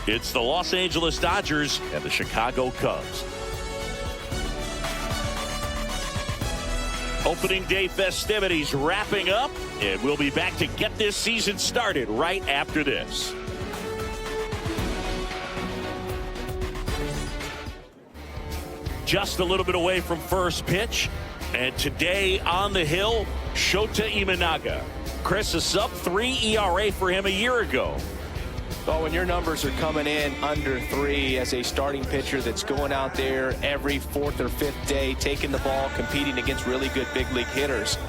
It's the Los Angeles Dodgers and the Chicago Cubs. Opening day festivities wrapping up, and we'll be back to get this season started right after this. Just a little bit away from first pitch, and today on the hill, Shota Imanaga. Chris, a sub-3 ERA for him a year ago. Well, when your numbers are coming in under 3 as a starting pitcher that's going out there every 4th or 5th day, taking the ball, competing against really good big league hitters,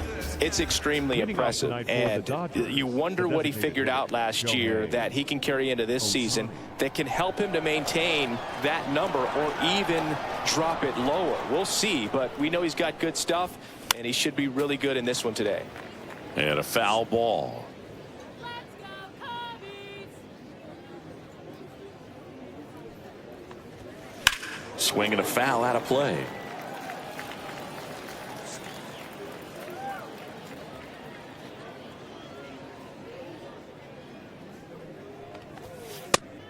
it's extremely impressive. And you wonder what he figured out last year that he can carry into this season that can help him to maintain that number or even drop it lower. We'll see, but we know he's got good stuff, and he should be really good in this one today. And a foul ball. Swing and a foul out of play.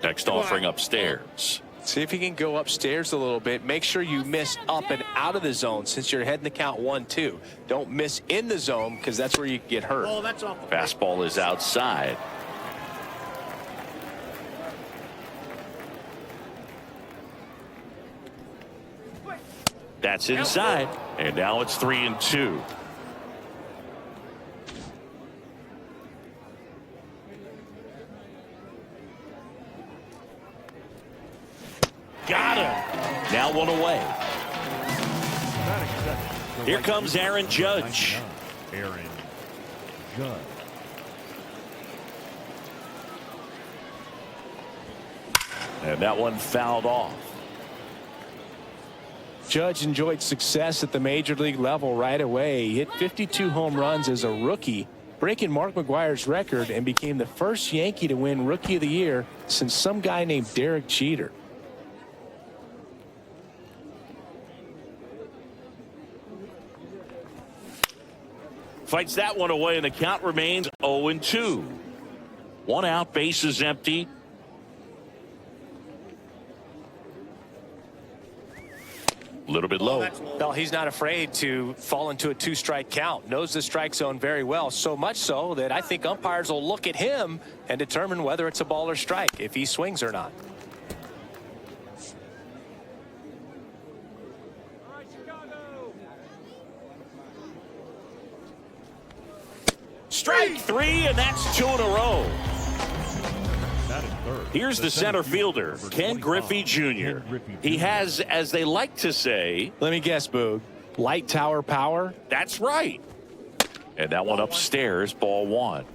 Next offering upstairs. See if you can go upstairs a little bit. Make sure you miss up and out of the zone since you're heading the count 1-2. Don't miss in the zone because that's where you get hurt. Oh, that's awful. Fastball is outside. That's inside, and now it's 3-2. Got him. Now one away. Here comes Aaron Judge. Aaron Judge. And that one fouled off. Judge enjoyed success at the major league level right away. He hit 52 home runs as a rookie, breaking Mark McGwire's record, and became the first Yankee to win Rookie of the Year since some guy named Derek Jeter. Fights that one away, and the count remains 0-2. One out, bases empty. A little bit low. Well, he's not afraid to fall into a 2-strike count. Knows the strike zone very well, so much so that I think umpires will look at him and determine whether it's a ball or strike, if he swings or not. Strike 3, and that's 2 in a row. Here's the center fielder, Ken Griffey Jr. He has, as they like to say, let me guess, Boog, light tower power? That's right. And that one upstairs, ball 1.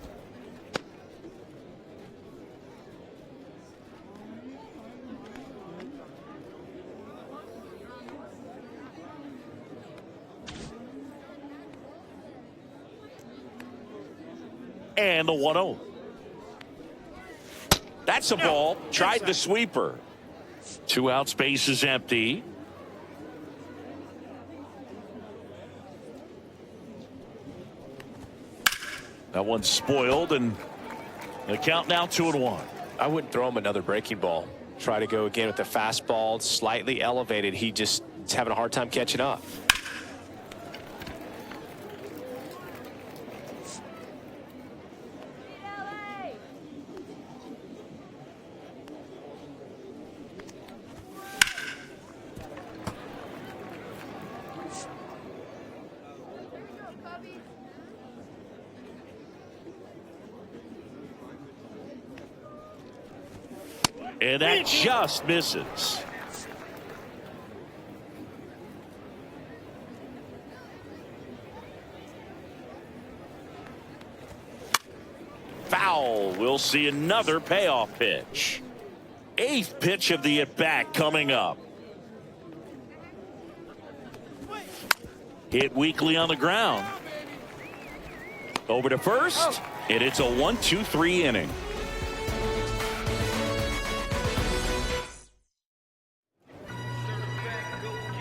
And the 1-0. That's a ball. Tried the sweeper. 2 outs, base is empty. That one's spoiled, and the count now 2-1. I wouldn't throw him another breaking ball. Try to go again with the fastball, slightly elevated. He just is having a hard time catching up. And that just misses. Foul. We'll see another payoff pitch. 8th pitch of the at-bat coming up. Hit weakly on the ground. Over to first, and it's a 1-2-3 inning.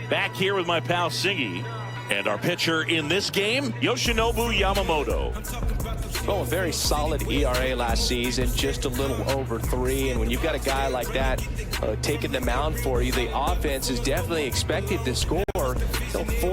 Back here with my pal Siggy. And our pitcher in this game, Yoshinobu Yamamoto. Oh, a very solid ERA last season, just a little over 3. And when you've got a guy like that taking the mound for you, the offense is definitely expected to score 4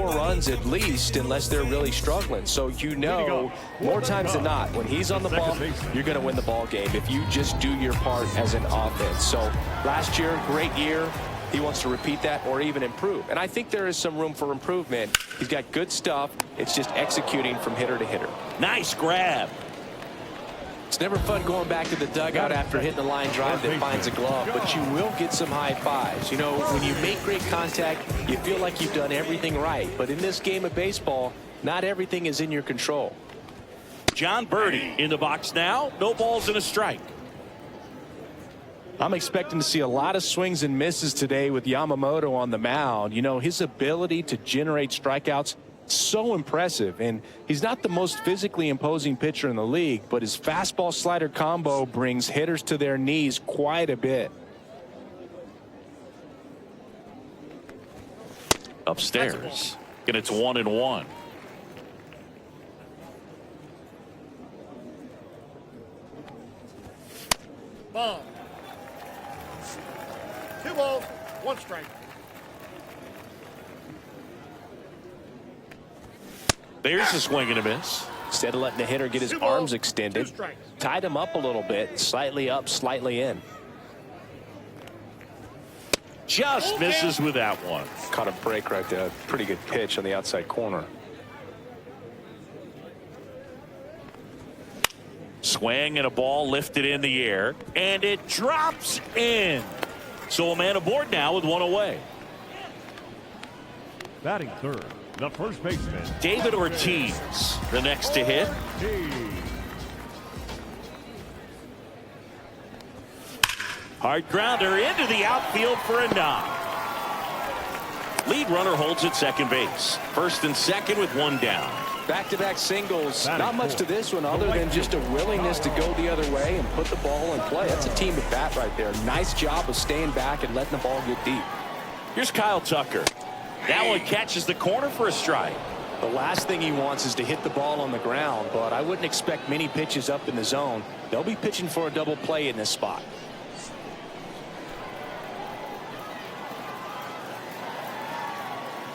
runs at least, unless they're really struggling. So you know, more times than not, when he's on the ball, you're going to win the ball game if you just do your part as an offense. So last year, great year. He wants to repeat that or even improve. And I think there is some room for improvement. He's got good stuff. It's just executing from hitter to hitter. Nice grab. It's never fun going back to the dugout after hitting a line drive that finds a glove, but you will get some high fives. You know, when you make great contact, you feel like you've done everything right. But in this game of baseball, not everything is in your control. John Birdie in the box now. No balls and a strike. I'm expecting to see a lot of swings and misses today with Yamamoto on the mound. You know, his ability to generate strikeouts, so impressive. And he's not the most physically imposing pitcher in the league, but his fastball slider combo brings hitters to their knees quite a bit. Upstairs. And it's 1-1. Ball. 2 balls, 1 strike. There's a swing and a miss. Instead of letting the hitter get his arms extended, tied him up a little bit, slightly up, slightly in. Just misses with that one. Caught a break right there. Pretty good pitch on the outside corner. Swing and a ball lifted in the air, and it drops in. So a man aboard now with 1 away. Batting third, the first baseman, David Ortiz, the next to hit. Hard grounder into the outfield for a knock. Lead runner holds at second base. First and second with 1 down. Back-to-back singles. Not much to this one other than just a willingness to go the other way and put the ball in play. That's a team at bat right there. Nice job of staying back and letting the ball get deep. Here's Kyle Tucker. That one catches the corner for a strike. The last thing he wants is to hit the ball on the ground, but I wouldn't expect many pitches up in the zone. They'll be pitching for a double play in this spot.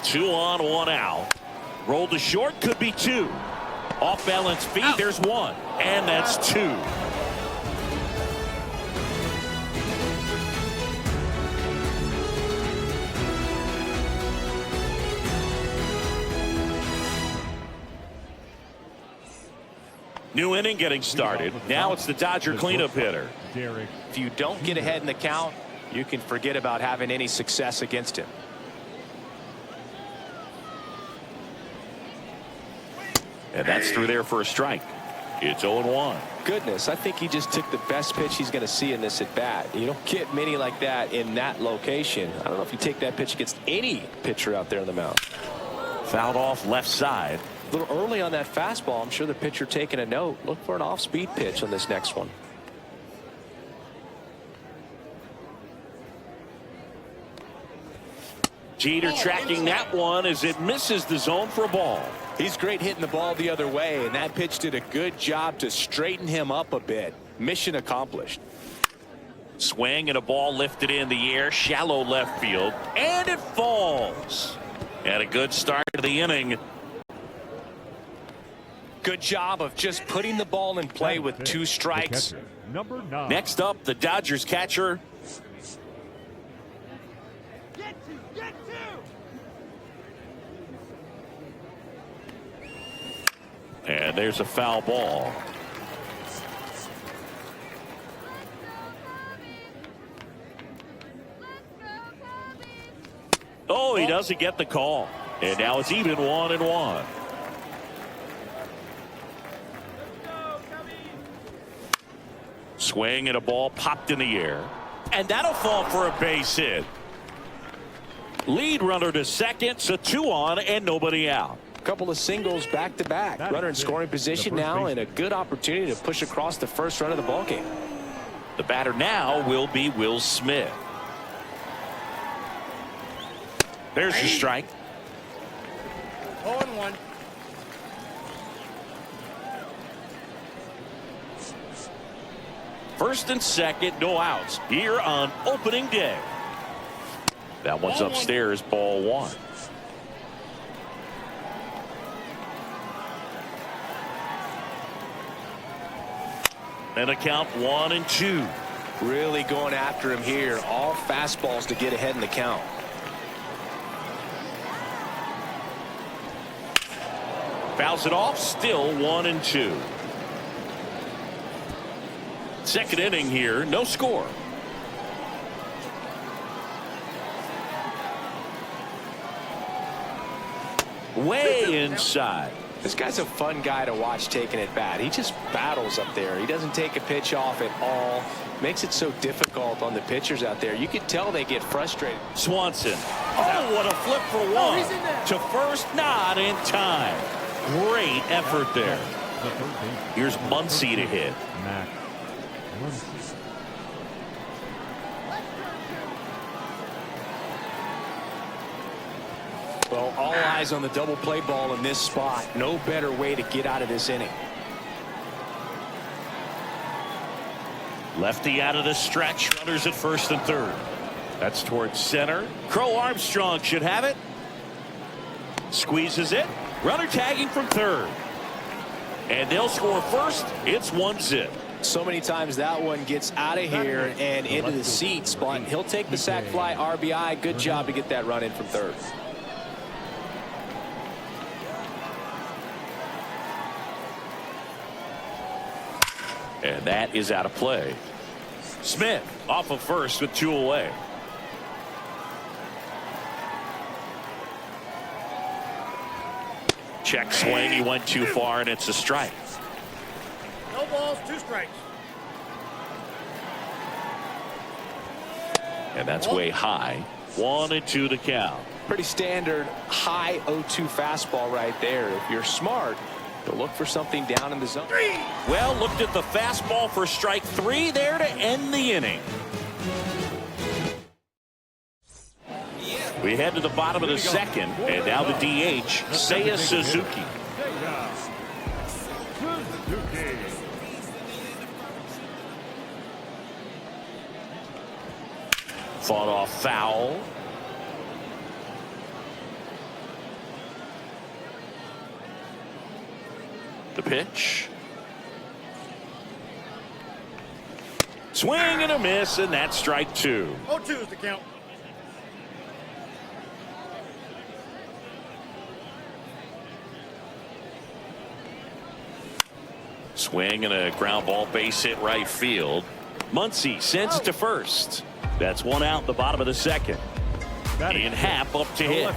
Two on, 1 out. Roll to short, could be 2. Off balance feet, there's 1. And that's 2. New inning getting started. Now it's the Dodger cleanup hitter. If you don't get ahead in the count, you can forget about having any success against him. And that's through there for a strike. It's 0-1. Goodness, I think he just took the best pitch he's going to see in this at bat. You don't get many like that in that location. I don't know if you take that pitch against any pitcher out there on the mound. Fouled off left side. A little early on that fastball. I'm sure the pitcher taking a note. Look for an off-speed pitch on this next one. Jeter tracking that one as it misses the zone for a ball. He's great hitting the ball the other way, and that pitch did a good job to straighten him up a bit. Mission accomplished. Swing and a ball lifted in the air, shallow left field, and it falls. And a good start to the inning. Good job of just putting the ball in play with 2 strikes. Number 9. Next up, the Dodgers catcher. And there's a foul ball. Oh, he doesn't get the call. And now it's even 1-1. Swing and a ball popped in the air. And that'll fall for a base hit. Lead runner to second, so 2 on and nobody out. Couple of singles back-to-back. Runner in scoring position now, and a good opportunity to push across the first run of the ballgame. The batter now will be Will Smith. There's your strike. 0-1. First and second, no outs here on opening day. That one's upstairs, ball one. And a count 1-2. Really going after him here. All fastballs to get ahead in the count. Fouls it off, still 1-2. Second inning here, no score. Way inside. This guy's a fun guy to watch taking at bat. He just battles up there. He doesn't take a pitch off at all. Makes it so difficult on the pitchers out there. You can tell they get frustrated. Swanson. Oh, what a flip for one. To first, not in time. Great effort there. Here's Muncy to hit. Well, all eyes on the double play ball in this spot. No better way to get out of this inning. Lefty out of the stretch. Runners at first and third. That's towards center. Crow Armstrong should have it. Squeezes it. Runner tagging from third. And they'll score first. It's 1-0. So many times that one gets out of here and into the seats, but he'll take the sac fly RBI. Good job to get that run in from third. And that is out of play. Smith off of first with 2 away. Check swing. He went too far, and it's a strike. No balls, 2 strikes. And that's way high. 1-2 to count. Pretty standard high 0-2 fastball right there. If you're smart, you'll look for something down in the zone. Well, looked at the fastball for strike 3 there to end the inning. We head to the bottom of the second, and now the DH, Seiya Suzuki. Fought off foul. The pitch. Swing and a miss, and that's strike 2. 0-2 is the count. Swing and a ground ball, base hit right field. Muncy sends it to first. That's 1 out in the bottom of the second. Ian Happ up to hit.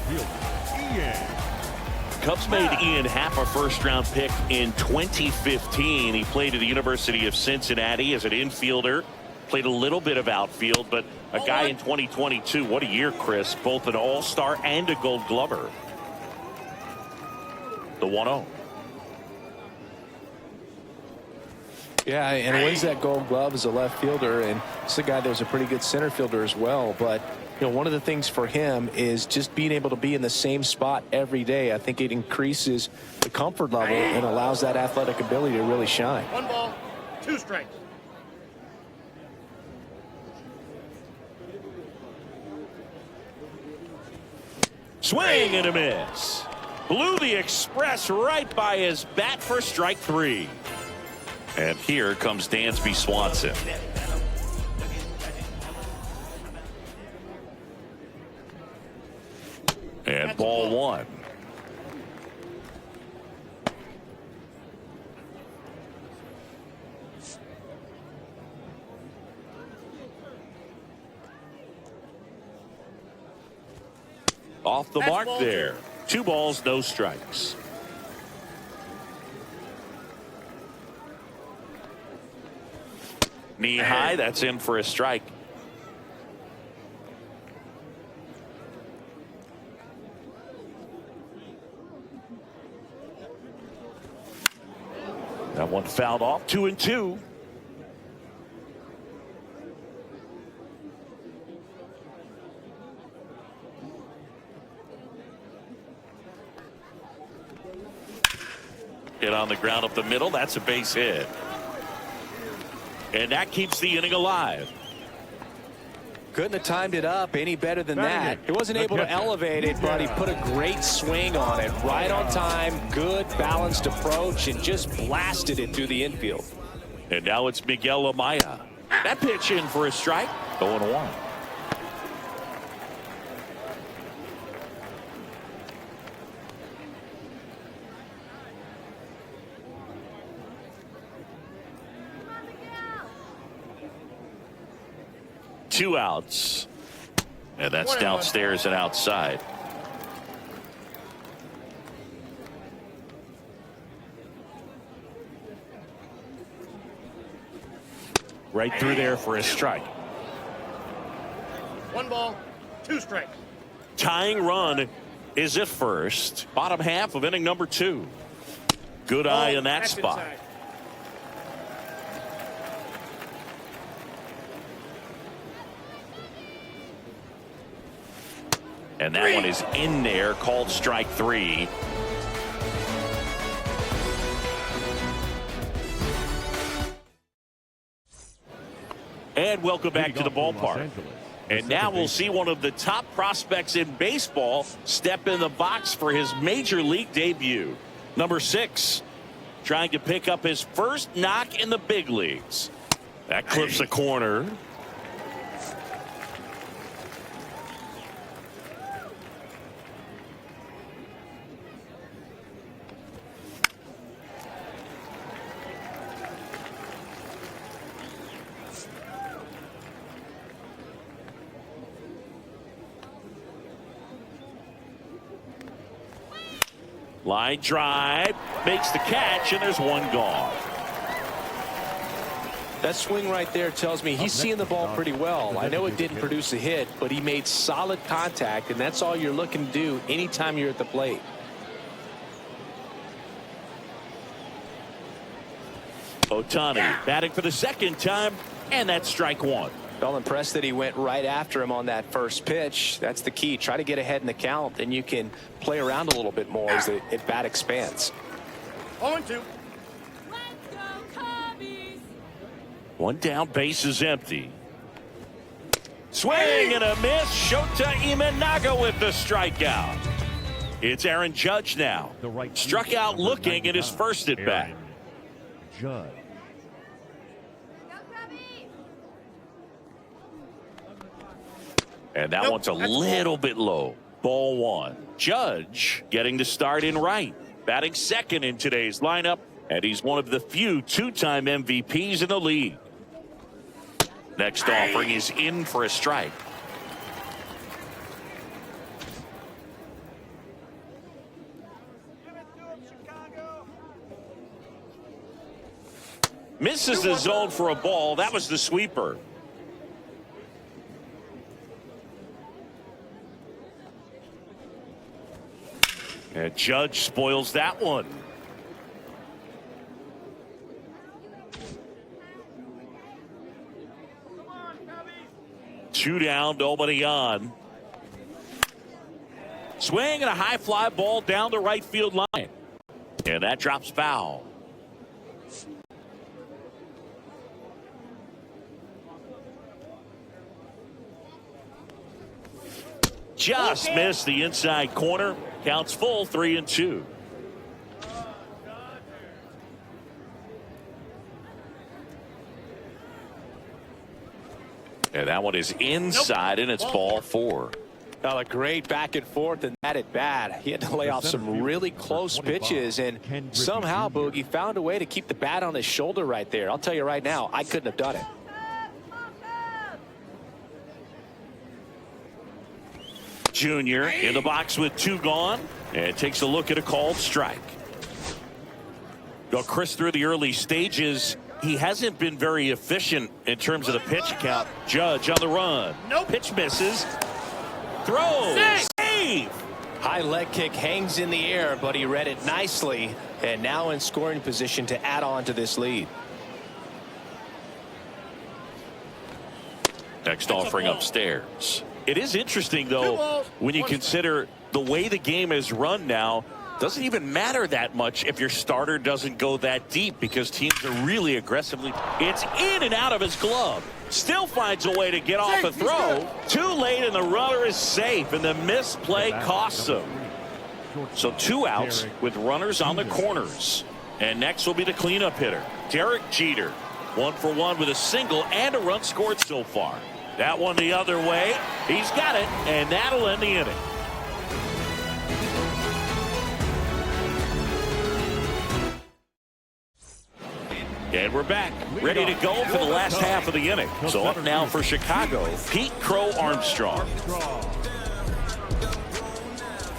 Cubs made Ian Happ a first-round pick in 2015. He played at the University of Cincinnati as an infielder. Played a little bit of outfield, but a guy in 2022. What a year, Chris. Both an all-star and a gold glover. The 1-0. Yeah, and wins that gold glove as a left fielder, and it's a guy that was a pretty good center fielder as well. But you know, one of the things for him is just being able to be in the same spot every day. I think it increases the comfort level and allows that athletic ability to really shine. 1 ball, 2 strikes. Swing and a miss. Blew the express right by his bat for strike 3. And here comes Dansby Swanson. And ball 1. Off the mark there. 2 balls, no strikes. Knee high, that's in for a strike. That one fouled off. 2-2. Hit on the ground up the middle. That's a base hit. And that keeps the inning alive. Couldn't have timed it up any better than that. He wasn't able to elevate it, but he put a great swing on it. Right on time, good balanced approach, and just blasted it through the infield. And now it's Miguel Amaya. That pitch in for a strike. 0-1. Two outs. And that's downstairs and outside. Right through there for a strike. 1 ball, 2 strikes. Tying run is at first. Bottom half of inning number 2. Good eye in that spot. Inside. And that one is in there, called strike 3. And welcome back to the ballpark. And now we'll see one of the top prospects in baseball step in the box for his major league debut. Number 6, trying to pick up his first knock in the big leagues. That clips a corner. Line drive, makes the catch, and there's one gone. That swing right there tells me he's seeing the ball pretty well. I know it didn't produce a hit, but he made solid contact, and that's all you're looking to do anytime you're at the plate. Ohtani batting for the second time, and that's strike 1. Felt impressed that he went right after him on that first pitch. That's the key. Try to get ahead in the count, then you can play around a little bit more as the at bat expands. 0-2. One down, base is empty. Swing and a miss. Shota Imanaga with the strikeout. It's Aaron Judge now. Struck out looking at his first at bat. Judge. And that one's a little bit low. Ball 1. Judge getting the start in right. Batting second in today's lineup. And he's one of the few two-time MVPs in the league. Next offering is in for a strike. Misses the zone for a ball. That was the sweeper. And Judge spoils that one. Two down, nobody on. Swing and a high fly ball down the right field line. And that drops foul. Just missed the inside corner. Counts full, 3-2. And that one is inside, and it's ball 4. Well, a great back and forth and that at bat. He had to lay off some really close pitches, and somehow Boogie found a way to keep the bat on his shoulder right there. I'll tell you right now, I couldn't have done it. Junior in the box with 2 gone, and takes a look at a called strike. Well, Chris, through the early stages, he hasn't been very efficient in terms of the pitch count. Judge on the run. Nope. Pitch misses. Throws. Save. High leg kick hangs in the air, but he read it nicely, and now in scoring position to add on to this lead. Next offering upstairs. It is interesting, though, when you consider the way the game is run now. Doesn't even matter that much if your starter doesn't go that deep, because teams are really aggressively. It's in and out of his glove. Still finds a way to get off a throw. Too late, and the runner is safe, and the misplay costs him. So 2 outs with runners on the corners. And next will be the cleanup hitter, Derek Jeter. 1 for 1 with a single and a run scored so far. That one the other way. He's got it, and that'll end the inning. And we're back, ready to go for the last half of the inning. So up now for Chicago, Pete Crow Armstrong.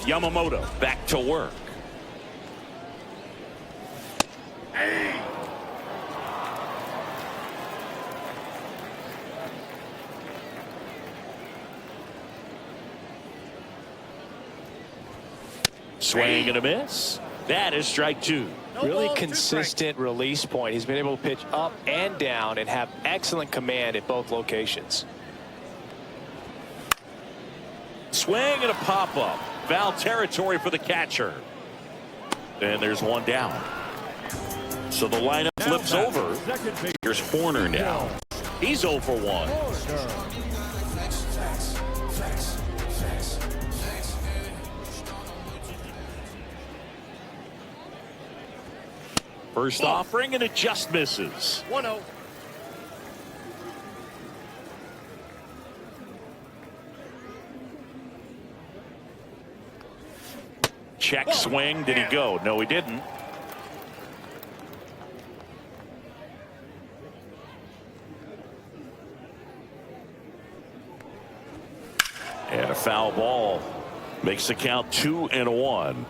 Yamamoto back to work. Swing and a miss. That is strike 2. Really consistent release point. He's been able to pitch up and down and have excellent command at both locations. Swing and a pop-up. Foul territory for the catcher. And there's one down. So the lineup flips over. Here's Horner now. He's 0 for 1. First offering, and it just misses. 1-0. Check swing. Did he go? No, he didn't. And a foul ball makes the count 2-1.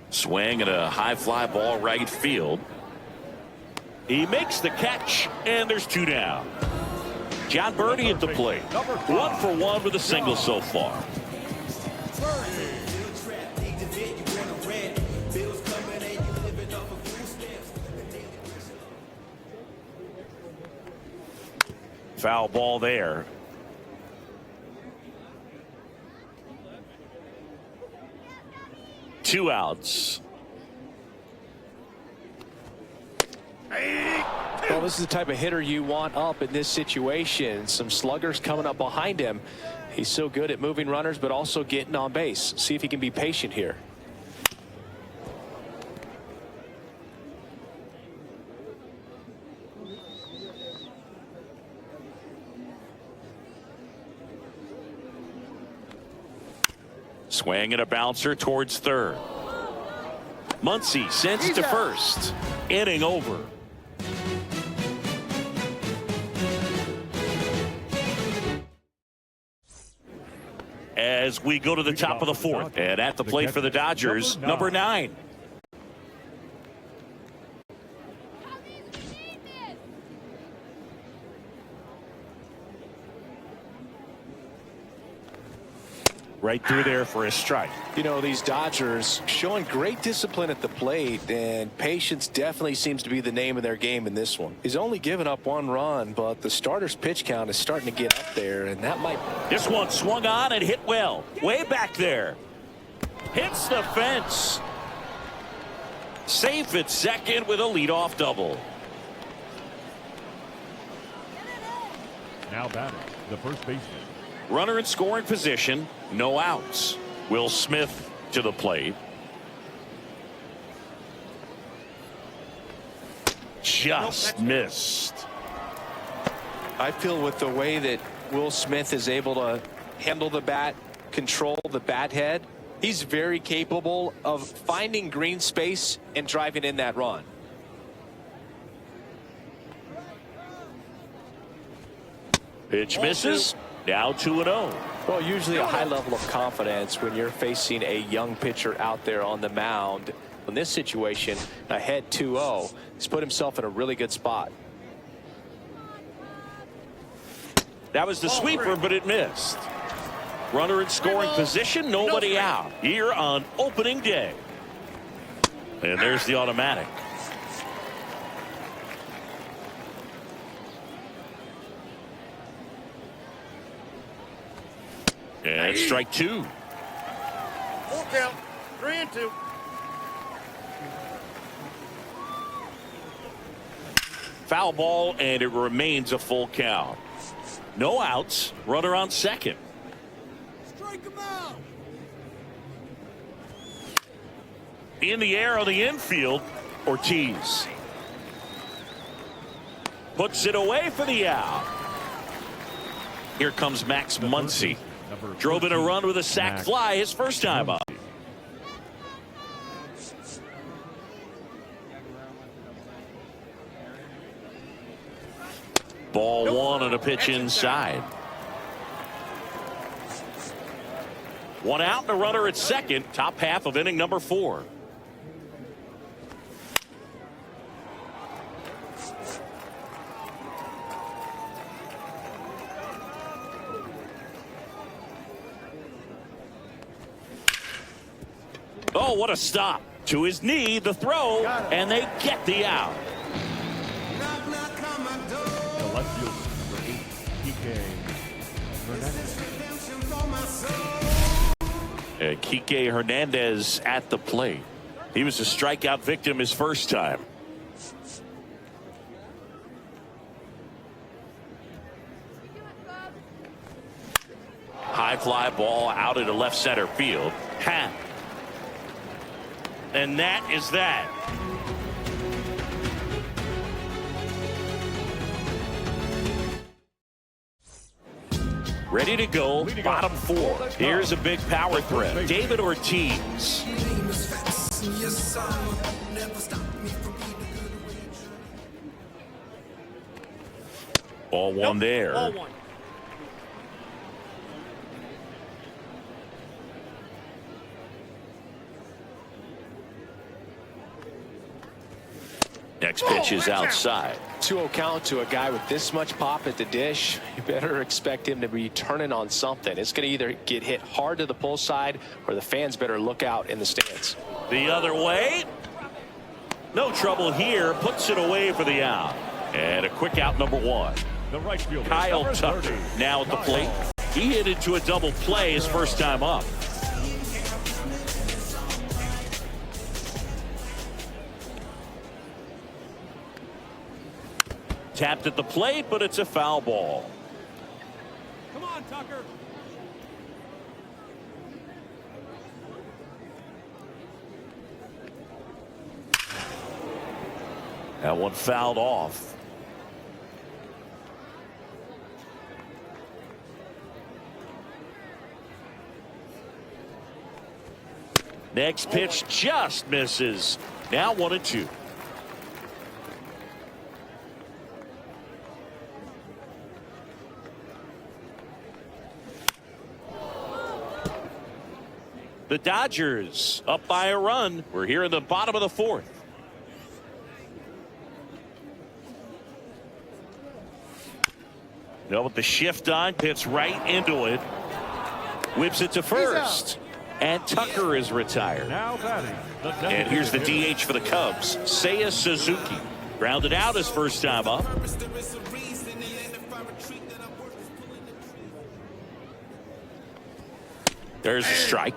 Swing and a high fly ball right field. He makes the catch, and there's 2 down. John Birdie at the plate. 1 for 1 with a single so far. Foul ball there. Two outs. Well, this is the type of hitter you want up in this situation. Some sluggers coming up behind him. He's so good at moving runners, but also getting on base. See if he can be patient here. Swing and a bouncer towards third. Muncy sends to first. Inning over. As we go to the top of the fourth, and at the plate for the Dodgers, number 9. Right through there for a strike. You know, these Dodgers showing great discipline at the plate, and patience definitely seems to be the name of their game in this one. He's only given up 1 run, but the starter's pitch count is starting to get up there, and that might. This one swung on and hit well. Way back there. Hits the fence. Safe at second with a leadoff double. Now batting, the first baseman. Runner in scoring position, no outs. Will Smith to the plate. Just missed. I feel with the way that Will Smith is able to handle the bat, control the bat head, he's very capable of finding green space and driving in that run. Pitch misses. Now 2-0. Well, usually a high level of confidence when you're facing a young pitcher out there on the mound. In this situation, ahead 2-0, he's put himself in a really good spot. That was the sweeper, but it missed. Runner in scoring position, nobody out here on opening day. And there's the automatic. And strike two. Full count. 3-2. Foul ball, and it remains a full count. No outs. Runner on second. Strike him out. In the air on the infield, Ortiz puts it away for the out. Here comes Max Muncy. Drove in a run with a sac fly his first time up. Ball one on a pitch inside. One out and a runner at second. Top half of inning number 4. Oh, what a stop. To his knee, the throw, and they get the out. The left fielder, number 8, Hernandez. And Kike Hernandez at the plate. He was a strikeout victim his first time. High fly ball out into left center field. Ha. And that is that. Ready to go, bottom 4. Here's a big power threat. David Ortiz. Ball one there. Ball one. Next pitch is outside. 2-0 count to a guy with this much pop at the dish. You better expect him to be turning on something. It's going to either get hit hard to the pull side, or the fans better look out in the stands. The other way. No trouble here. Puts it away for the out. And a quick out, number 1. The right fielder, Kyle number Tucker 30, now at the plate. He hit into a double play his first time up. Tapped at the plate, but it's a foul ball. Come on, Tucker. That one fouled off. Next pitch just misses. Now 1-2. The Dodgers up by a run. We're here in the bottom of the 4th. Now with the shift on, hits right into it. Whips it to first. And Tucker is retired. Now batting. And here's the DH for the Cubs, Seiya Suzuki. Grounded out his first time up. There's a strike.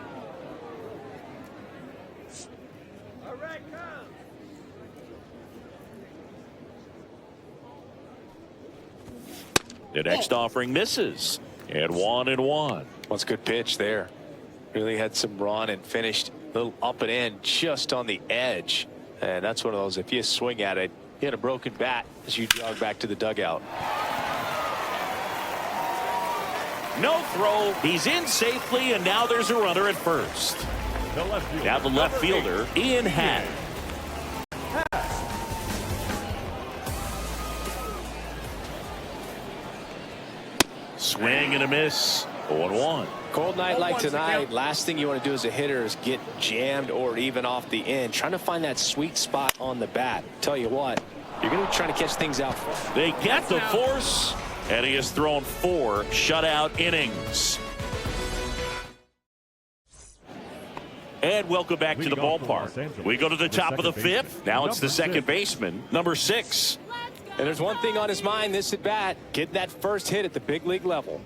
The next offering misses. And 1-1. What's a good pitch there? Really had some run and finished a little up and in just on the edge. And that's one of those, if you swing at it, you hit a broken bat as you jog back to the dugout. No throw. He's in safely, and now there's a runner at first. The left fielder, Now the left fielder, Ian Happ. Swing and a miss. 0-1. Cold night like tonight, last thing you want to do as a hitter is get jammed or even off the end. Trying to find that sweet spot on the bat. Tell you what, you're going to be trying to catch things out. They get the force, and he has thrown 4 shutout innings. And welcome back to the ballpark. We go to the top of the 5th. Now it's the second baseman, number 6. And there's one thing on his mind this at bat, getting that first hit at the big league level.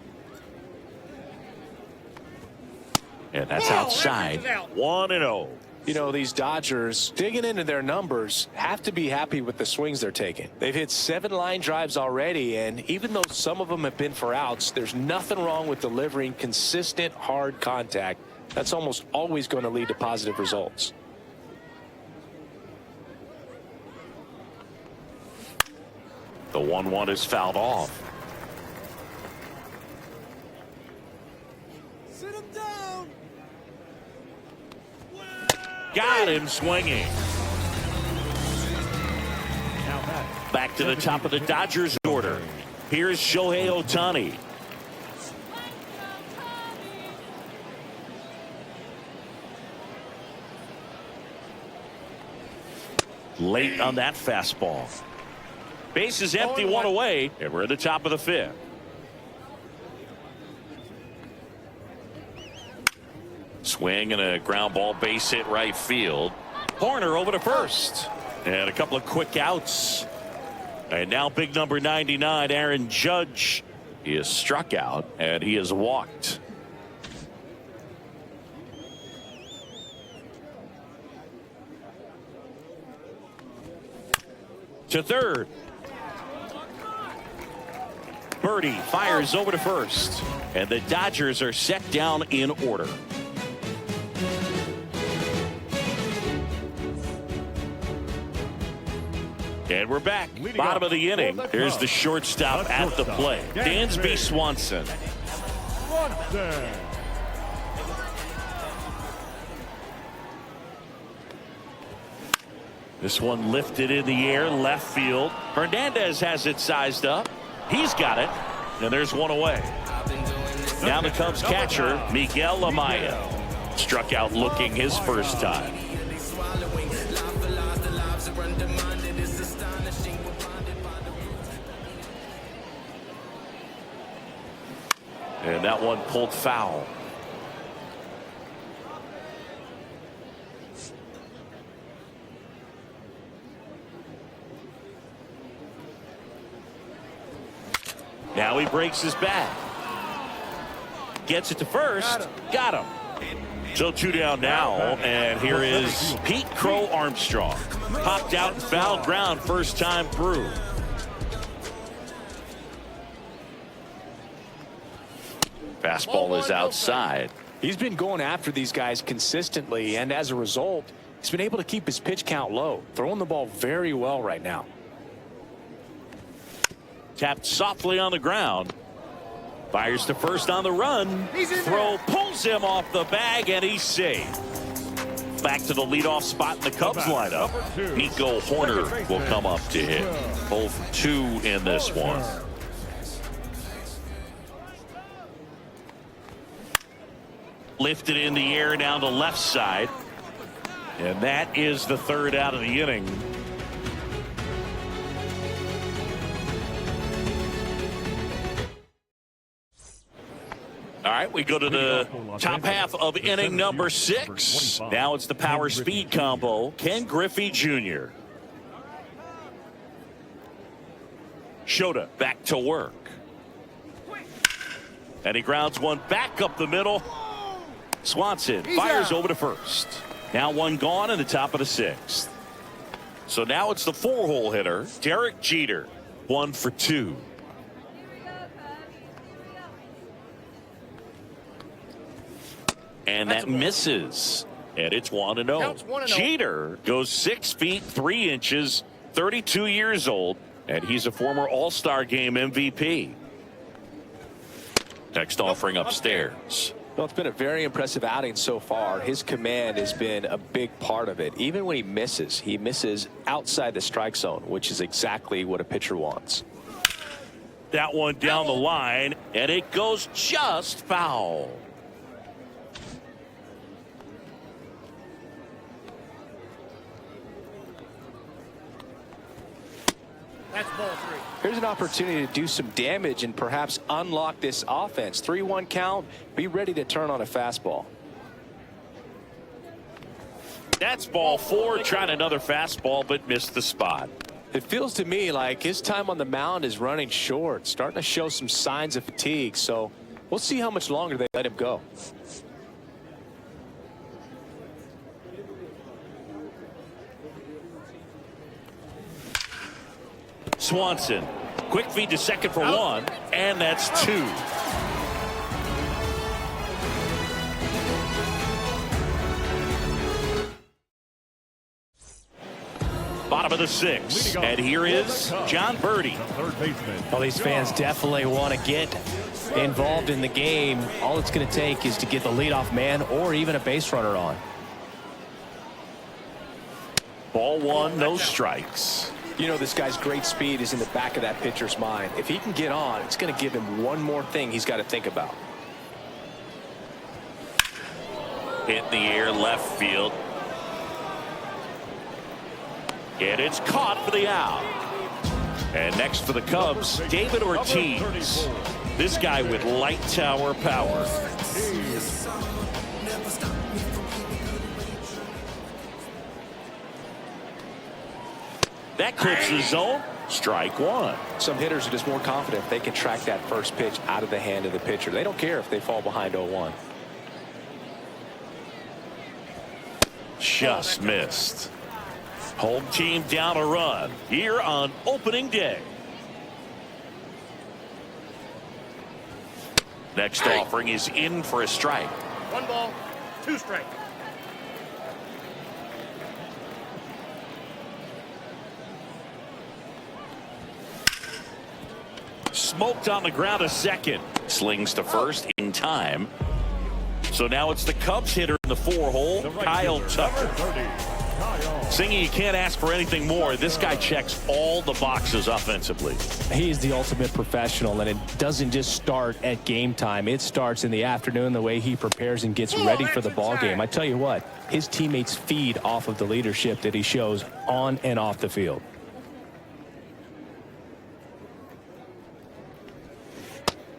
And that's outside. 1-0. You know, these Dodgers, digging into their numbers, have to be happy with the swings they're taking. They've hit 7 line drives already, and even though some of them have been for outs, there's nothing wrong with delivering consistent, hard contact. That's almost always going to lead to positive results. The 1-1 is fouled off. Sit him down. Got him swinging. Back to the top of the Dodgers order. Here's Shohei Ohtani. Late on that fastball. Base is empty, 1 away, and we're at the top of the 5th. Swing and a ground ball, base hit right field. Horner over to first. And a couple of quick outs. And now big number 99, Aaron Judge. He is struck out and he is walked. To third. Birdie fires over to first. And the Dodgers are set down in order. And we're back. Bottom of the inning. Here's the shortstop at the plate. Dansby Swanson. This one lifted in the air, left field. Hernandez has it sized up. He's got it. And there's 1 away. Now the Cubs catcher, Miguel Amaya. Struck out looking his first time. And that one pulled foul. Now he breaks his bat. Gets it to first. Got him. So 2 down now. And here is Pete Crow Armstrong. Popped out and fouled ground first time through. Fastball is outside. He's been going after these guys consistently, and as a result, he's been able to keep his pitch count low, throwing the ball very well right now. Tapped softly on the ground. Fires to first on the run. Throw pulls him off the bag, and he's safe. Back to the leadoff spot in the Cubs lineup. Nico Horner will come up to hit. 0 for 2 in this one. Lifted in the air down the left side. And that is the 3rd out of the inning. All right, we go to the top half of inning number 6. Now it's the power speed combo. Ken Griffey Jr. Shota back to work. And he grounds one back up the middle. Swanson fires over to first. Now 1 gone in the top of the 6th. So now it's the 4-hole hitter, Derek Jeter. 1 for 2. And that misses. And it's 1-0. Jeter goes 6 feet 3 inches, 32 years old, and he's a former All-Star Game MVP. Next offering upstairs. Well, it's been a very impressive outing so far. His command has been a big part of it. Even when he misses outside the strike zone, which is exactly what a pitcher wants. That one down the line, and it goes just foul. That's ball 3. Here's an opportunity to do some damage and perhaps unlock this offense. 3-1 count. Be ready to turn on a fastball. That's ball 4. Trying another fastball, but missed the spot. It feels to me like his time on the mound is running short, starting to show some signs of fatigue. So we'll see how much longer they let him go. Swanson, quick feed to second for one, and that's two. Bottom of the sixth, and here is John Birdie. Third baseman. Well, these fans definitely want to get involved in the game. All it's going to take is to get the leadoff man or even a base runner on. Ball one, no strikes. You know, this guy's great speed is in the back of that pitcher's mind. If he can get on, it's going to give him one more thing he's got to think about. Hit in the air, left field. And it's caught for the out. And next for the Cubs, David Ortiz. This guy with light tower power. That clips the zone. Strike one. Some hitters are just more confident they can track that first pitch out of the hand of the pitcher. They don't care if they fall behind 0-1. Just missed. Home team down a run here on opening day. Next offering is in for a strike. 1 ball, 2 strikes. Smoked on the ground a second. Slings to first in time. So now it's the Cubs hitter in the 4-hole, Kyle Tucker. Singy, you can't ask for anything more. This guy checks all the boxes offensively. He is the ultimate professional, and it doesn't just start at game time. It starts in the afternoon, the way he prepares and gets ready for the ball game. I tell you what, his teammates feed off of the leadership that he shows on and off the field.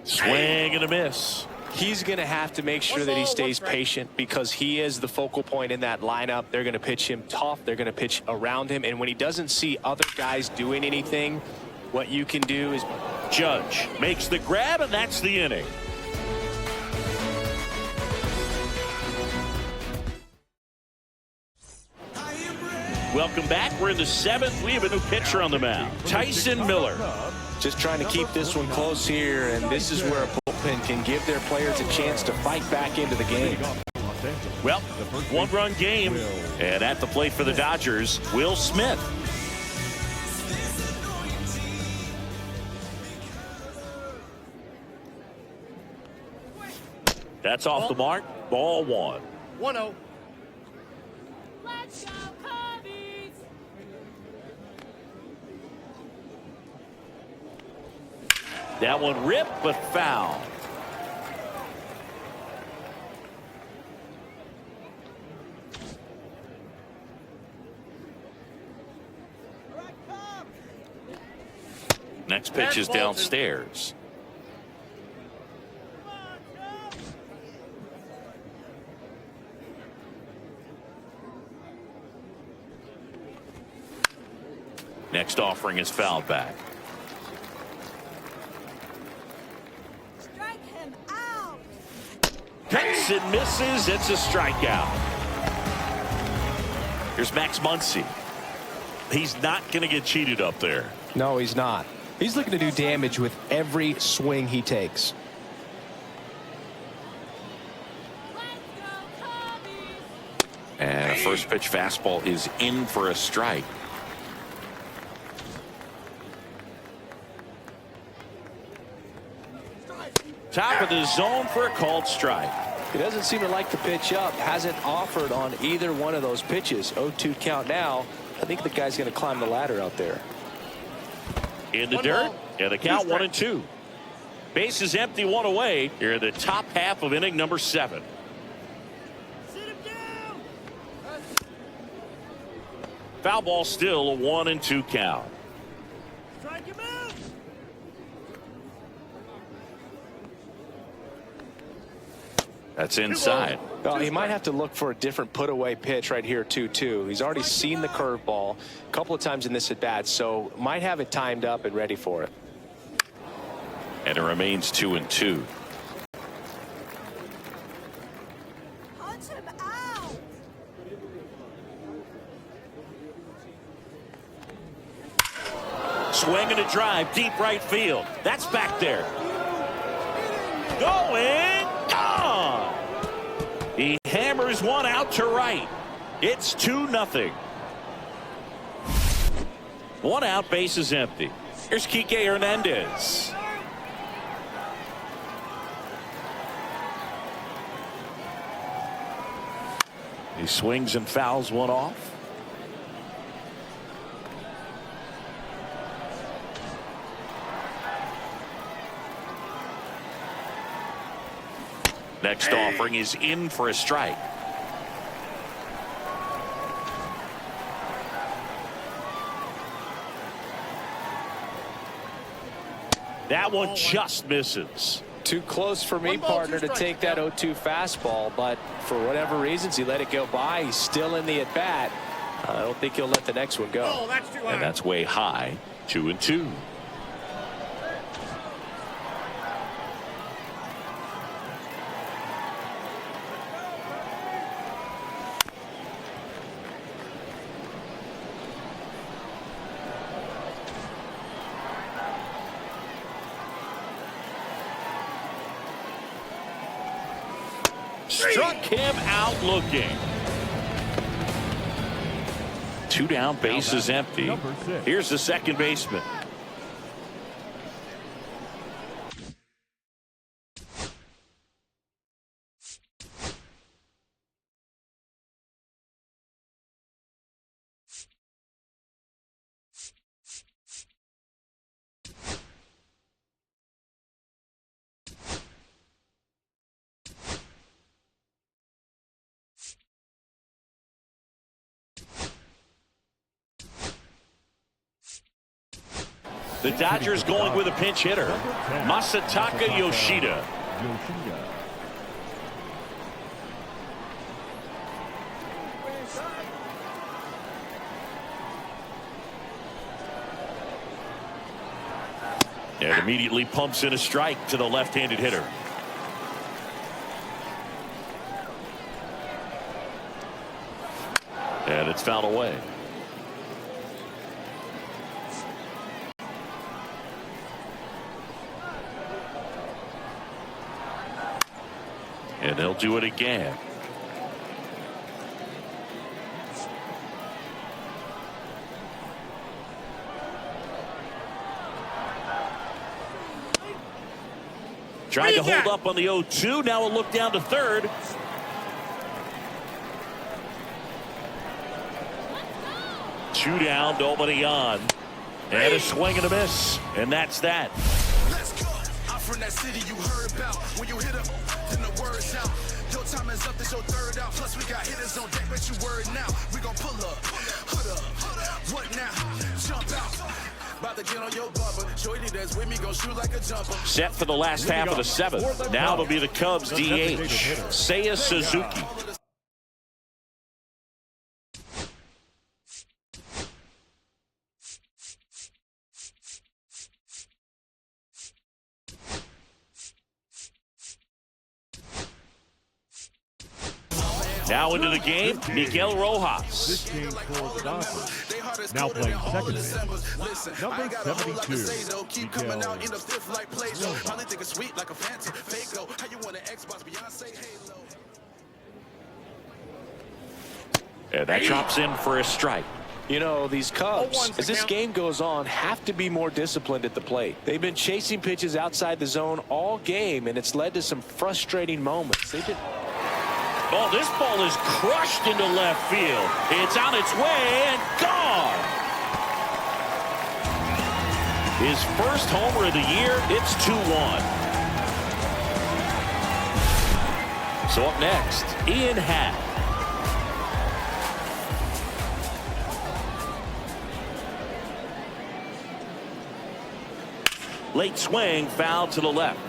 Swing and a miss. He's going to have to make sure that he stays patient because he is the focal point in that lineup. They're going to pitch him tough. They're going to pitch around him. And when he doesn't see other guys doing anything, what you can do is... Judge makes the grab, and that's the inning. Welcome back. We're in the 7th. We have a new pitcher on the mound, Tyson Miller. Just trying to keep this one close here, and this is where a bullpen can give their players a chance to fight back into the game. Well, 1-run game, and at the plate for the Dodgers, Will Smith. That's off the mark. Ball one. 1-0. Let's go, Cubbies! That one ripped, but foul. Next pitch is downstairs. Next offering is fouled back. Strike him out! Cuts and misses. It's a strikeout. Here's Max Muncy. He's not going to get cheated up there. No, he's not. He's looking to do damage with every swing he takes. Let's go, Cubbies! And a first pitch fastball is in for a strike. Top of the zone for a called strike. He doesn't seem to like the pitch up. Hasn't offered on either one of those pitches. 0-2 count now. I think the guy's going to climb the ladder out there. In the dirt, and the count 1-2. Base is empty, one away. Here in the top half of inning number 7. Sit him down. Foul ball still a 1-2 count. Strike him out. That's inside. Well, he might have to look for a different put-away pitch right here, 2-2. He's already seen the curveball a couple of times in this at-bat, so might have it timed up and ready for it. And it remains 2-2. Punch him out! Swing and a drive, deep right field. That's back there. Going, gone. He hammers one out to right. It's 2-0. One out, base is empty. Here's Kike Hernandez. He swings and fouls one off. Next offering is in for a strike. That one just misses. Too close for me, partner, to take that 0-2 fastball, but for whatever reasons he let it go by. He's still in the at bat. I don't think he'll let the next one go. Oh, that's too high. And that's way high. 2-2. Struck him out looking. 2 down, base is empty. Here's the second baseman. The Dodgers going with a pinch hitter, Masataka Yoshida. And immediately pumps in a strike to the left-handed hitter. And it's fouled away. And they'll do it again. Tried to hold up on the 0-2. Now a look down to third. Two down, nobody on. And a swing and a miss. And that's that. Let's go. I'm from that city you heard about. When you hit up, then the word's out. Your time is up, this your third out. Plus we got hitters on deck, but you word now. We gon' pull up, hood up. What now? Jump out. About to get on your bumper. Shorty that's with me gon' shoot like a jumper. Set for the last half of the seventh. Now it'll be the Cubs DH, Seiya Suzuki. Now into the game, Miguel Rojas. This game for the Dodgers. Now playing second base. Number 72. Keep coming out in the fifth like Play-Doh. Probably think it's sweet like a phantom. Fago. How you want an Xbox Beyonce Halo? And that chops in for a strike. You know, these Cubs, as this game goes on, have to be more disciplined at the plate. They've been chasing pitches outside the zone all game, and it's led to some frustrating moments. Oh, this ball is crushed into left field. It's on its way and gone. His first homer of the year. It's 2-1. So up next, Ian Happ. Late swing, foul to the left.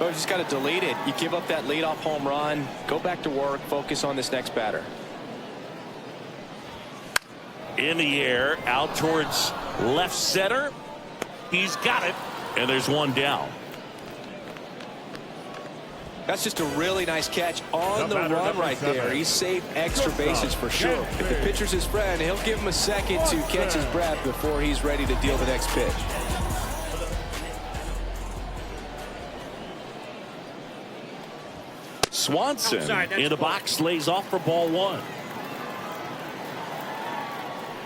Oh, just got to delete it. You give up that leadoff home run, go back to work, focus on this next batter. In the air, out towards left center. He's got it, and there's one down. That's just a really nice catch on the run right there. He saved extra bases for sure. If the pitcher's his friend, he'll give him a second to catch his breath before he's ready to deal the next pitch. Swanson in the box, lays off for ball one.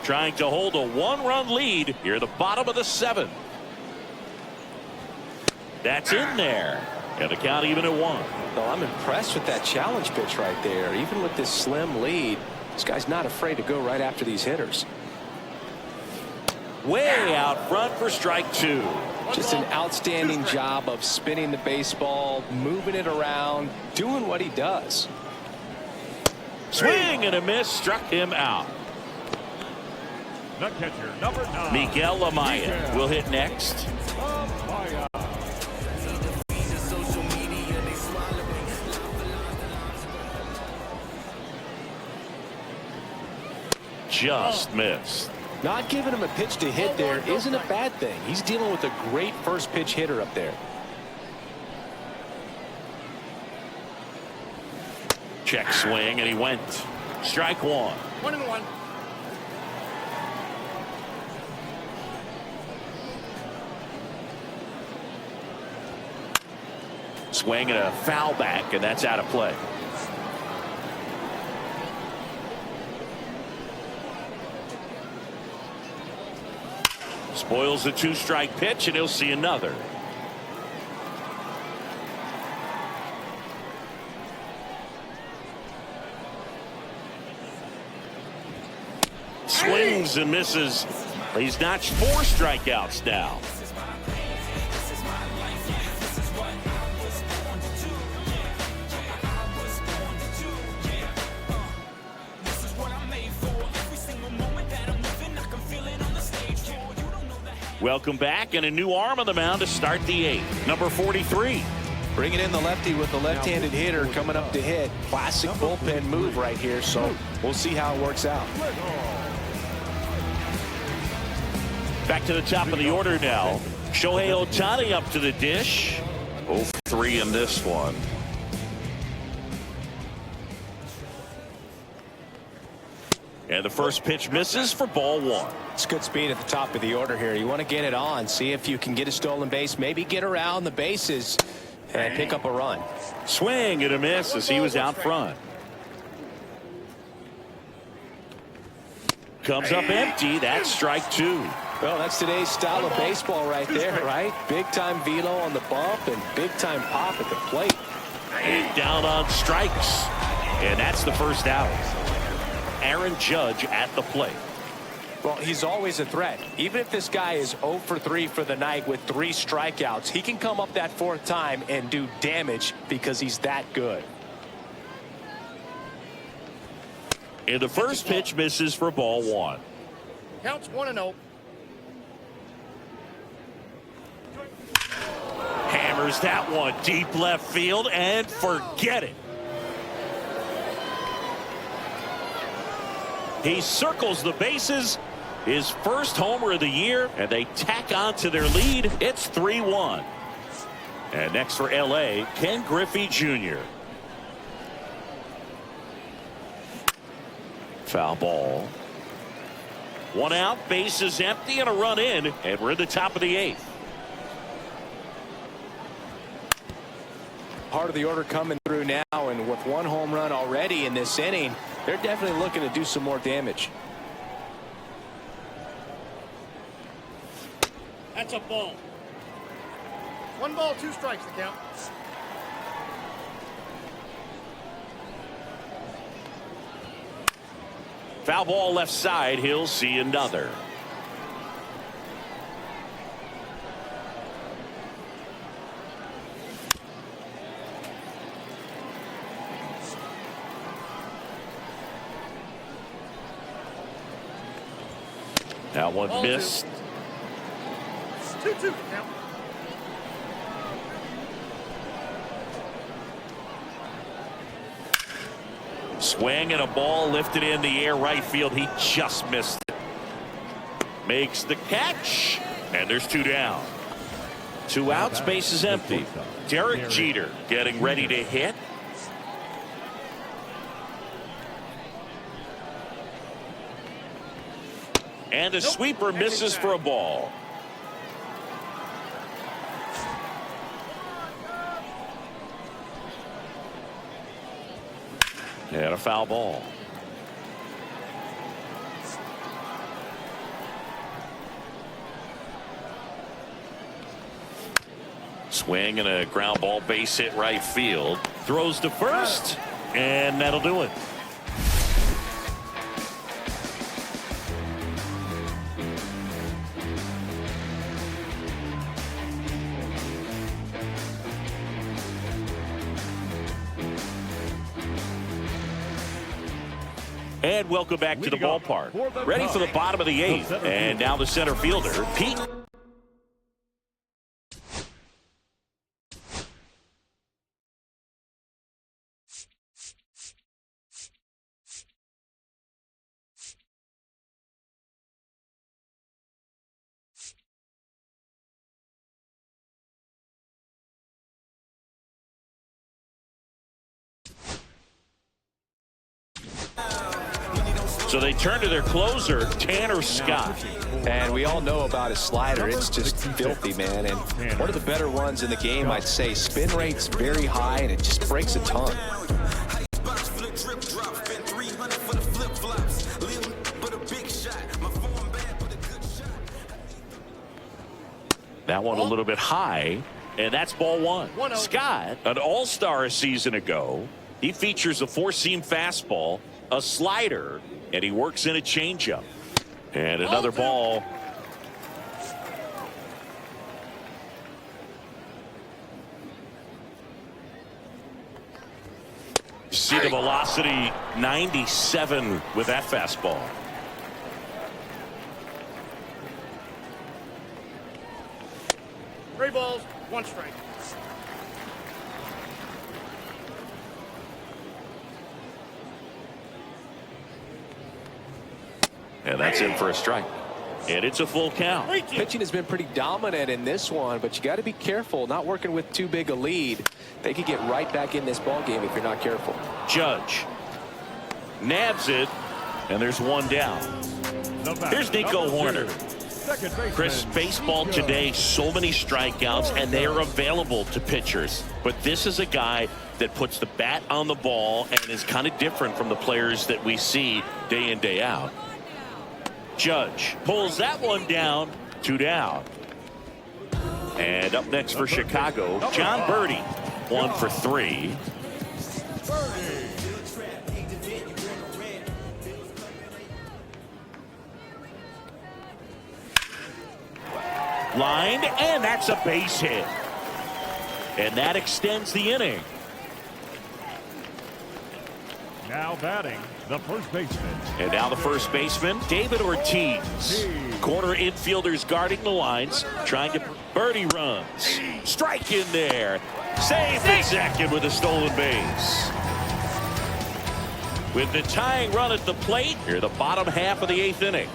Trying to hold a one-run lead here at the bottom of the seventh. That's in there. And the count even at one. Well, I'm impressed with that challenge pitch right there. Even with this slim lead, this guy's not afraid to go right after these hitters. Way out front for strike two. Just an outstanding job of spinning the baseball, moving it around, doing what he does. Swing and a miss, struck him out. The catcher, number 9. Miguel Amaya will hit next. Amaya. Just missed. Not giving him a pitch to hit there isn't a bad thing. He's dealing with a great first pitch hitter up there. Check swing, and he went. Strike one. 1-1. Swing and a foul back, and that's out of play. Spoils the two-strike pitch, and he'll see another. Swings and misses. He's notched 4 strikeouts now. Welcome back, and a new arm on the mound to start the 8th. Number 43. Bringing in the lefty with the left-handed hitter coming up to hit. Classic bullpen move right here, so we'll see how it works out. Back to the top of the order now. Shohei Ohtani up to the dish. 0-3 in this one. And the first pitch misses for ball one. It's good speed at the top of the order here. You want to get it on, see if you can get a stolen base, maybe get around the bases and pick up a run. Swing and a miss as he was out front. Comes up empty. That's strike two. Well, that's today's style of baseball right there, right? Big-time velo on the bump and big-time pop at the plate. And down on strikes. And that's the first out. Aaron Judge at the plate. Well, he's always a threat. Even if this guy is 0 for 3 for the night with 3 strikeouts, he can come up that 4th time and do damage because he's that good. And the first pitch misses for ball one. Counts 1-0. Hammers that one deep left field and forget it. He circles the bases. His first homer of the year, and they tack on to their lead. It's 3-1. And next for LA, Ken Griffey Jr. Foul ball. 1 out, bases empty, and a run in, and we're at the top of the 8th. Part of the order coming through now, and with 1 home run already in this inning, they're definitely looking to do some more damage. That's a ball. 1 ball, 2 strikes to count. Foul ball left side. He'll see another. That one Ball missed. 2-2 to count. Swing and a ball lifted in the air right field. He just missed it. Makes the catch. And there's 2 down. 2 outs, base is empty. Derek Jeter getting ready to hit. And a sweeper misses for a ball. And a foul ball. Swing and a ground ball, base hit right field. Throws to first, and that'll do it. And welcome back to the ballpark. Ready for the bottom of the eighth. And now the center fielder, Pete. So they turn to their closer, Tanner Scott. And we all know about his slider. It's just filthy, man. And one of the better ones in the game, I'd say. Spin rate's very high, and it just breaks a ton. That one a little bit high, and that's ball one. Scott, an all-star a season ago. He features a four-seam fastball, a slider, and he works in a changeup. And another ball. See the velocity, 97 with that fastball. Three balls, one strike. And that's in for a strike. And it's a full count. Pitching has been pretty dominant in this one, but you got to be careful. Not working with too big a lead. They could get right back in this ball game if you're not careful. Judge nabs it, and there's one down. Here's Nico Horner. Chris, baseball today, so many strikeouts, and they are available to pitchers. But this is a guy that puts the bat on the ball and is kind of different from the players that we see day in, day out. Judge pulls that one down, 2 down. And up next for Chicago, John Birdie, 1 for 3. Lined, and that's a base hit. And that extends the inning. Now batting, the first baseman. And now the first baseman, David Ortiz. Corner infielders guarding the lines, trying to birdie runs. Strike in there. Save at second with a stolen base. With the tying run at the plate, here the bottom half of the 8th inning.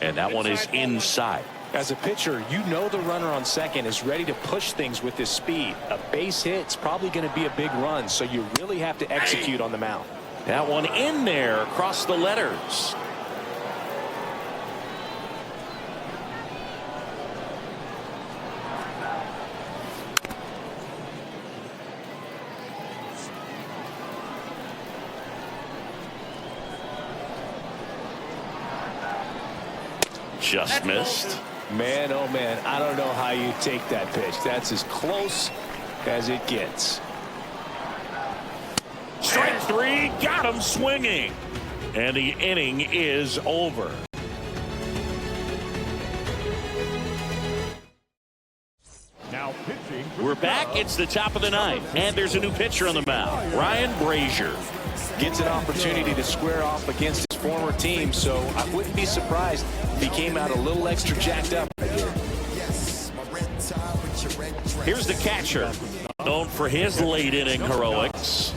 And that one is inside. As a pitcher, you know the runner on second is ready to push things with his speed. A base hit's probably going to be a big run, so you really have to execute on the mound. That one in there across the letters. Just missed. Man, oh man, I don't know how you take that pitch. That's as close as it gets. Strike 3, got him swinging. And the inning is over. Now pitching. We're back. It's the top of the 9th. And there's a new pitcher on the mound, Ryan Brazier. Gets an opportunity to square off against his former team, so I wouldn't be surprised if he came out a little extra jacked up right here. Here's the catcher, known for his late inning heroics.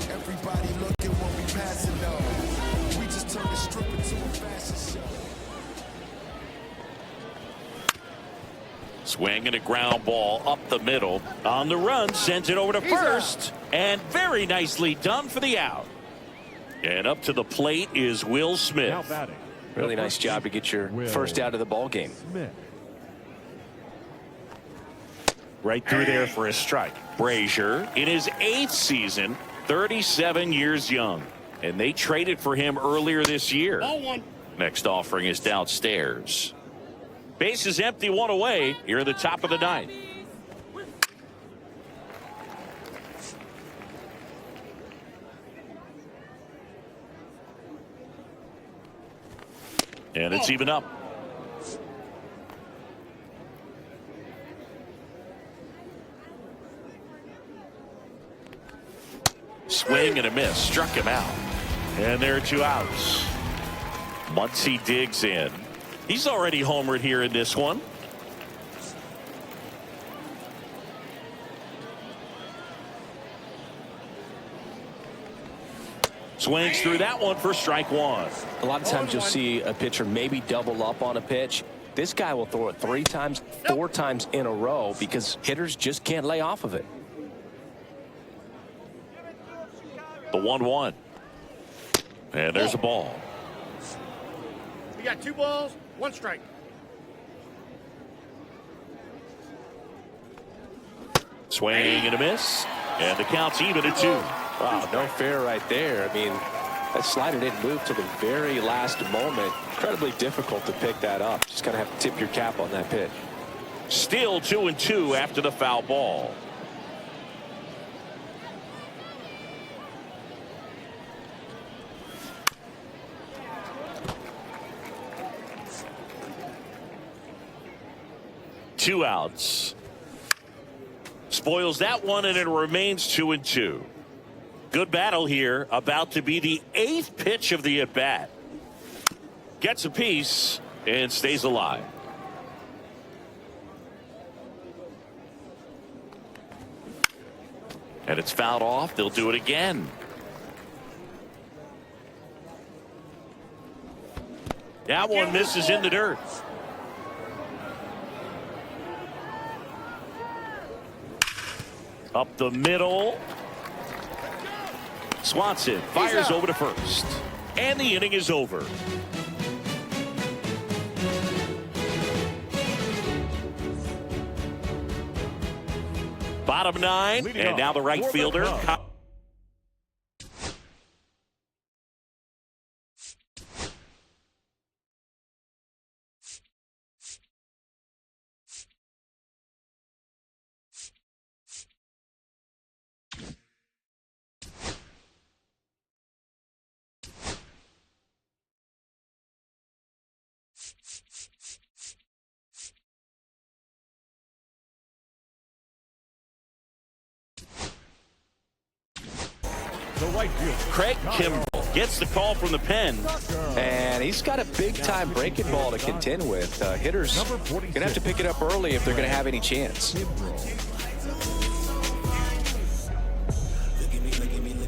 Swing and a ground ball up the middle. On the run, sends it over to first. And very nicely done for the out. And up to the plate is Will Now Smith. batting. Really nice job to get your first out of the ball game. Smith. Right through there for a strike. Brazier in his 8th season, 37 years young. And they traded for him earlier this year. Ball one. Next offering is downstairs. Base is empty, 1 away. Here at the top of the 9th. And it's even up. Swing and a miss. Struck him out. And there are 2 outs. Muncy digs in. He's already homered here in this one. Swings through that one for strike 1. A lot of times you'll see a pitcher maybe double up on a pitch. This guy will throw it 3 times, 4 times in a row because hitters just can't lay off of it. The 1-1. And there's a ball. We got 2 balls, 1 strike. Swing and a miss. And the count's even at 2. Wow, no fair right there. I mean, that slider didn't move to the very last moment. Incredibly difficult to pick that up. Just gotta have to tip your cap on that pitch. Still 2-2 after the foul ball. Two outs. Spoils that one, and it remains 2-2. Good battle here. About to be the 8th pitch of the at-bat. Gets a piece and stays alive. And it's fouled off. They'll do it again. That one misses in the dirt. Up the middle. Swanson fires over to first. And the inning is over. Bottom 9, and now the right fielder. The right fielder, Craig Kimbrell gets the call from the pen. And he's got a big-time breaking ball to contend with. Hitters going to have to pick it up early if they're going to have any chance. Look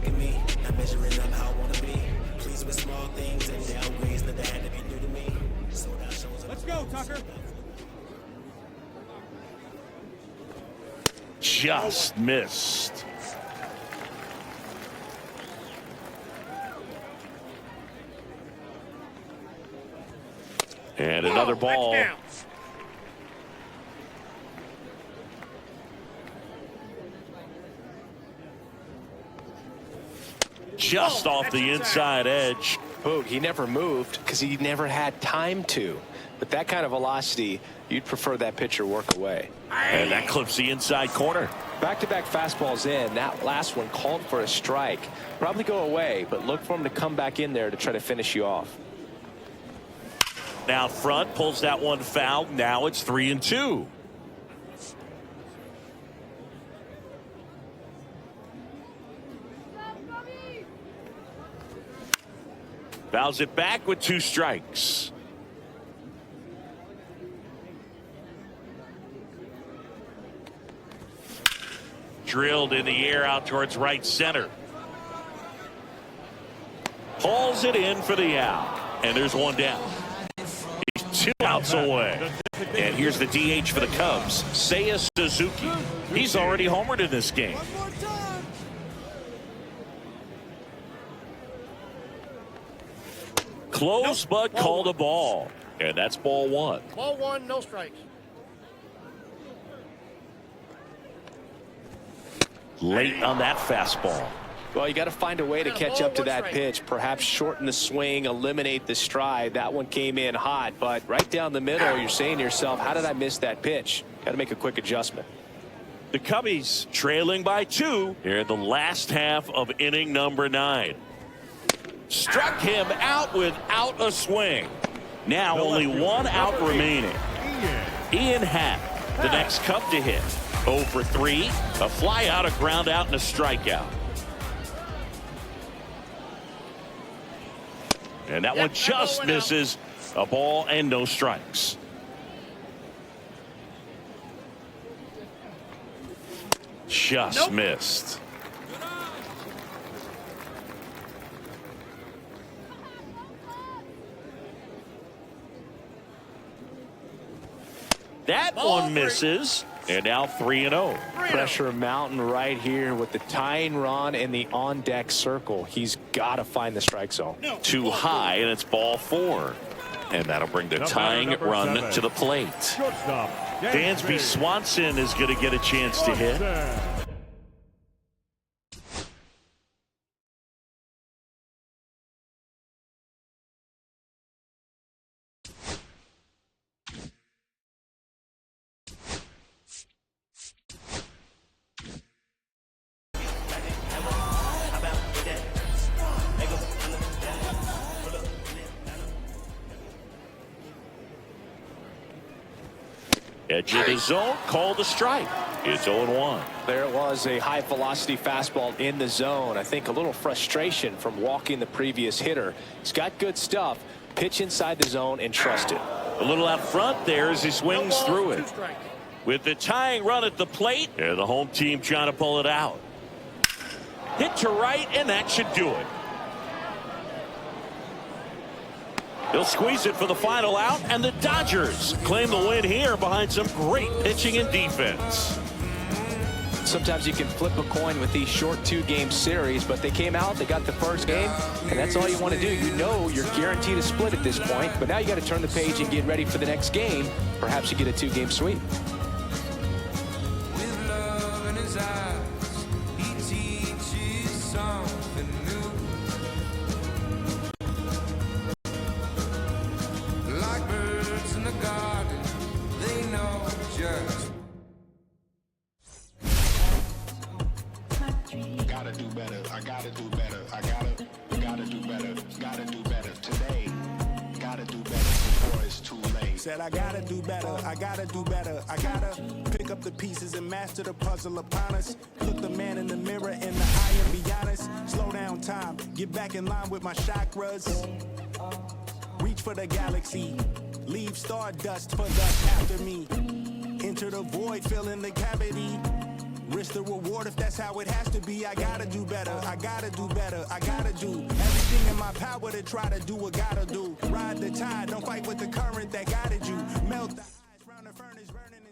at me. I'm measuring up how I want to be. Pleased with small things and downgrades that had to be new to me. Let's go, Tucker. Just missed. And another ball. Just off the inside edge. Boog, he never moved because he never had time to. But that kind of velocity, you'd prefer that pitcher work away. And that clips the inside corner. Back-to-back fastballs in. That last one called for a strike. Probably go away, but look for him to come back in there to try to finish you off. Now front, pulls that one foul. Now it's 3-2. Fouls it back with 2 strikes. Drilled in the air out towards right center. Pulls it in for the out. And there's one down. He's 2 outs away. And here's the DH for the Cubs, Seiya Suzuki. He's already homered in this game. One more time. Close, but called a ball. And that's ball one. Ball one, no strikes. Late on that fastball. Well, you got to find a way to catch up to that pitch. Perhaps shorten the swing, eliminate the stride. That one came in hot, but right down the middle, you're saying to yourself, how did I miss that pitch? Got to make a quick adjustment. The Cubbies trailing by 2 here in the last half of inning number 9. Struck him out without a swing. Now only 1 out remaining. Ian Happ, the next Cub to hit. 0 for 3, a fly out, a ground out, and a strikeout. And that one just misses. A ball and no strikes. Just missed. That one misses. And now 3-0. Pressure mountain right here with the tying run in the on-deck circle. He's got to find the strike zone. Too high, and it's ball 4. And that'll bring the tying run 7. to the plate. Shortstop, Dansby Swanson is going to get a chance to hit. Edge of the zone, called a strike. It's 0-1. There was a high velocity fastball in the zone. I think a little frustration from walking the previous hitter. He's got good stuff. Pitch inside the zone and trust it. A little out front there as he swings through it. With the tying run at the plate, and the home team trying to pull it out. Hit to right, and that should do it. They'll squeeze it for the final out, and the Dodgers claim the win here behind some great pitching and defense. Sometimes you can flip a coin with these short 2-game series, but they came out, they got the first game, and that's all you want to do. You know you're guaranteed a split at this point, but now you got to turn the page and get ready for the next game. Perhaps you get a 2-game sweep. With love in his eyes, he teaches something new. Like birds in the garden, they know just. Gotta do better, I gotta do better, I gotta do better, gotta do better today. Gotta do better before it's too late. Said I gotta do better, I gotta do better, I gotta pick up the pieces and master the puzzle upon us. Look the man in the mirror in the eye and be honest. Slow down time, get back in line with my chakras. Reach for the galaxy, leave stardust for dust after me. Enter the void, fill in the cavity. Risk the reward if that's how it has to be. I gotta do better, I gotta do better, I gotta do everything in my power to try to do what gotta do. Ride the tide, don't fight with the current that guided you. Melt the ice round the furnace burning.